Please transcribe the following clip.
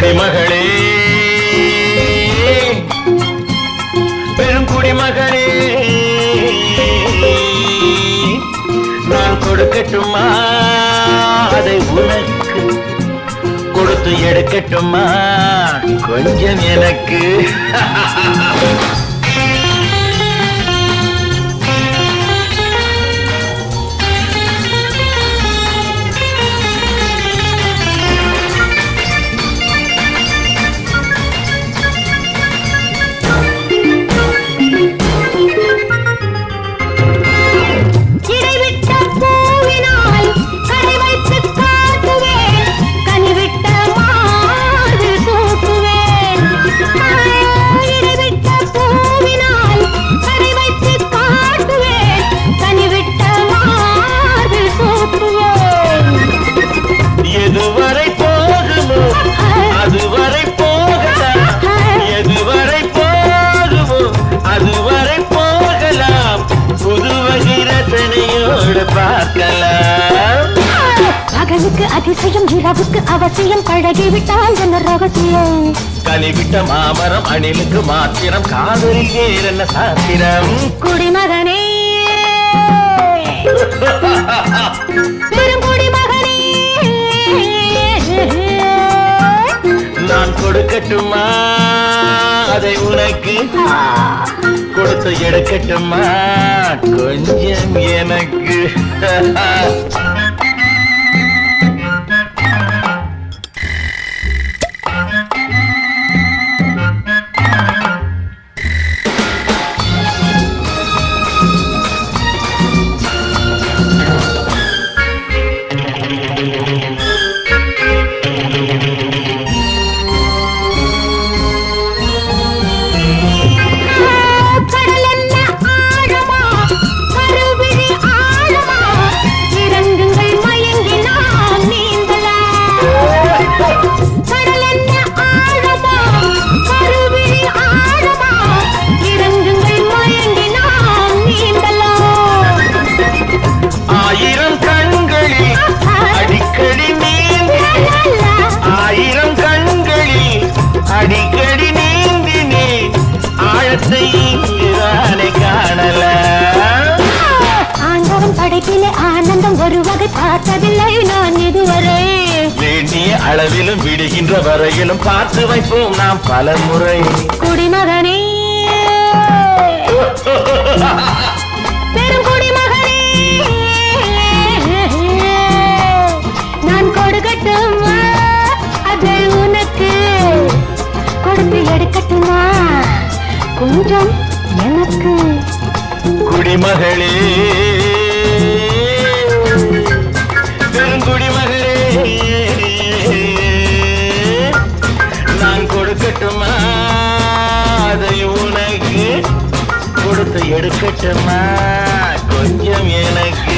குடிமகளே, பெரும் குடிமகளே, நான் கொடுக்கட்டுமா அதை உனக்கு, கொடுத்து எடுக்கட்டுமா கொஞ்சம் எனக்கு. எதுவரை போகுமோ அதுவரை போகலாம், எதுவரை போகுமோ அதுவரை போகலாம், புது வகை ரசனையோடு பார்க்கலாம். பகலுக்கு அதிசயம் இரவுக்கு அவசியம், பழகிவிட்டால் என்ன ரகசியம், கனிவிட்ட மாமரம் அணிலுக்கு மாத்திரம், காதலில் வேறென்ன சாத்திரம். குடிமகனே நான் கொடுக்கட்டுமா அதை உனக்கு, கொடுத்து எடுக்கட்டுமா கொஞ்சம் எனக்கு. அடிக்கடி நீந்தினே ஆழத்தை காணல. ஆண்டவன் படைப்பிலே ஆனந்தம் ஒரு வகை பார்த்ததில்லை நான் இதுவரை, வேண்டிய அளவிலும் விடுகின்ற வரையிலும் பார்த்து வைப்போம் நாம் பல முறை. குடிமகனே பெரும் குடிமகனே, நான் கொடுக்கட்டுமா அதை உனக்கு, கொடுத்து எடுக்கட்டுமா கொஞ்சம் எனக்கு. குடிமகளே, பெருங்குடிமகளே, நான் கொடுக்கட்டுமா அதை உனக்கு, கொடுத்து எடுக்கட்டுமா கொஞ்சம் எனக்கு.